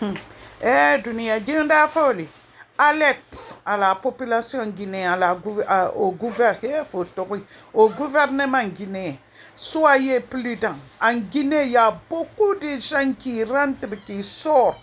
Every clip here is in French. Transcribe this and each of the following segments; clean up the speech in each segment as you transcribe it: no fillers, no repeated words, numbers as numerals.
Dunia Jinda Foli. Alerte à la population guinéenne, au gouvernement guinéen. Soyez prudents. En Guinée, il y a beaucoup de gens qui rentrent, qui sortent.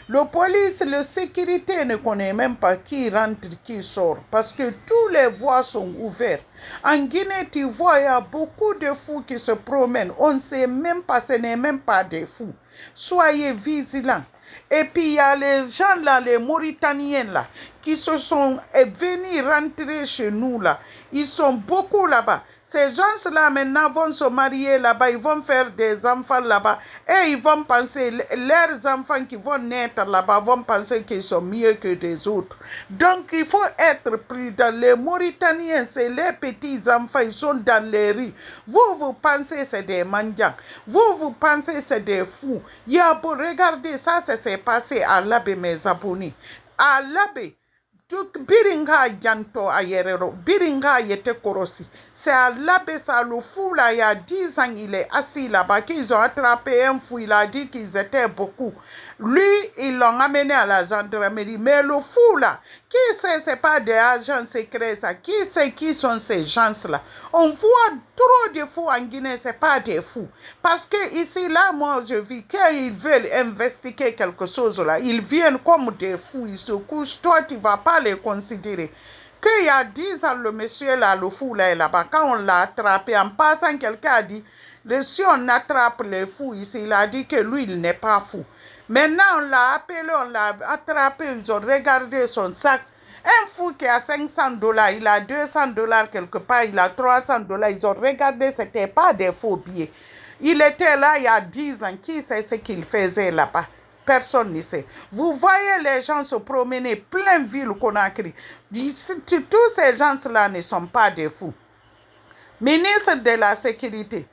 Le police, la sécurité ne connaît même pas qui rentre, qui sort, parce que tous les voies sont ouvertes. En Guinée, tu vois, il y a beaucoup de fous qui se promènent. On ne sait même pas, ce n'est même pas des fous. Soyez vigilants. Et puis il y a les gens là, les Mauritaniens là, qui se sont venus rentrer chez nous là. Ils sont beaucoup là-bas. Ces gens-là maintenant vont se marier là-bas, ils vont faire des enfants là-bas. Et ils vont penser, leurs enfants qui vont naître là-bas vont penser qu'ils sont mieux que des autres. Donc il faut être prudent. Les Mauritaniens, c'est les petits enfants, ils sont dans les rues. Vous pensez c'est des mendiants. Vous pensez c'est des fous. Il y a pour regarder ça, c'est passé à Labé, mes abonnés. À Labé. Biringa janto ayerero, biringa yete korosi. C'est à l'abbé le fou là, il y a 10 ans, il est assis là-bas, qu'ils ont attrapé un fou, il a dit qu'ils étaient beaucoup. Lui, ils l'ont amené à la gendarmerie. Mais le fou là, qui sait, c'est pas des agents secrets ça, qui sait qui sont ces gens-là? On voit trop de fous en Guinée, c'est pas des fous. Parce que ici, là, moi, je vis, quand ils veulent investiguer quelque chose là, ils viennent comme des fous, ils se couchent, toi, tu vas pas les considérer. Qu'il y a 10 ans, le monsieur là, le fou là, est là-bas, quand on l'a attrapé, en passant, quelqu'un a dit, si on attrape les fous ici, il a dit que lui, il n'est pas fou. Maintenant, on l'a appelé, on l'a attrapé, ils ont regardé son sac. Un fou qui a $500, il a $200 quelque part, il a $300, ils ont regardé, ce n'était pas des faux billets. Il était là il y a 10 ans, qui sait ce qu'il faisait là-bas? Personne ne sait. Vous voyez les gens se promener plein ville Conakry. Tous ces gens-là ne sont pas des fous. Ministre de la Sécurité,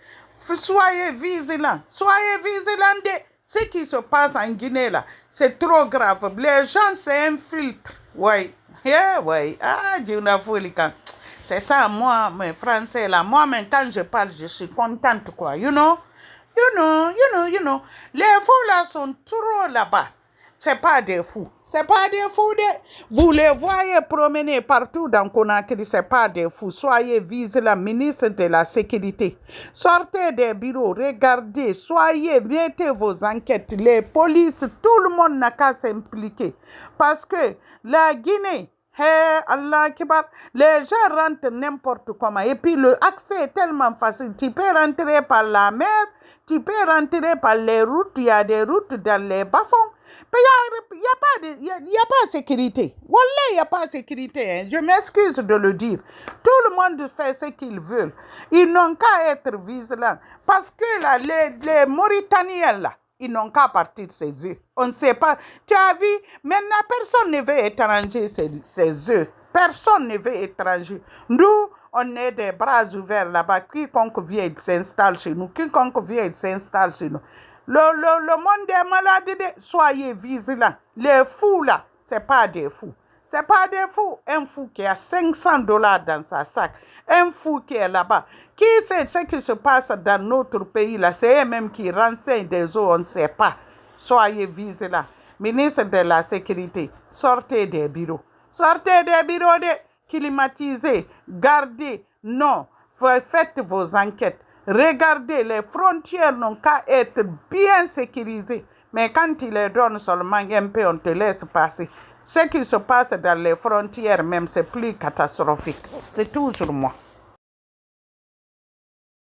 soyez vigilants. Soyez vigilants de ce qui se passe en Guinée là. C'est trop grave. Les gens s'infiltrent. Oui. Oui. Ah, Dieu n'a folie quand. C'est ça, moi, mes Français là. Moi, même quand je parle, je suis contente, quoi. You know. Les fous là sont trop là-bas. C'est pas des fous. C'est pas des fous. Vous les voyez promener partout dans Conakry, c'est pas des fous. Soyez vigilants, ministre de la Sécurité. Sortez des bureaux, regardez, mettez vos enquêtes. Les polices, tout le monde n'a qu'à s'impliquer. Parce que la Guinée, Allah Akbar, les gens rentrent n'importe comment. Et puis l'accès est tellement facile. Tu peux rentrer par la mer, tu peux rentrer par les routes. Il y a des routes dans les bas-fonds. Il n'y a pas de sécurité. Wallah, il n'y a pas de sécurité. Hein. Je m'excuse de le dire. Tout le monde fait ce qu'ils veulent. Ils n'ont qu'à être vigilants. Parce que là, les Mauritaniens, là, ils n'ont qu'à partir de ses œufs. On ne sait pas. Tu as vu, maintenant, personne ne veut étranger ses œufs. Personne ne veut étranger. Nous, on est des bras ouverts là-bas. Quiconque vient, il s'installe chez nous. Quiconque vient, il s'installe chez nous. Le monde est malade. Soyez vigilants. Les fous là, ce n'est pas des fous. Ce n'est pas des fous. Un fou qui a $500 dans sa sac. Un fou qui est là-bas. Qui sait ce qui se passe dans notre pays là? C'est eux-mêmes qui renseignent des eaux, on ne sait pas. Soyez vigilants. Ministre de la Sécurité, sortez des bureaux. Sortez des bureaux, climatisés. Gardez. Non. Faites vos enquêtes. Regardez, les frontières n'ont qu'à être bien sécurisées. Mais quand ils les donnent seulement un peu, on te laisse passer. Ce qui se passe dans les frontières même, c'est plus catastrophique. C'est toujours moi.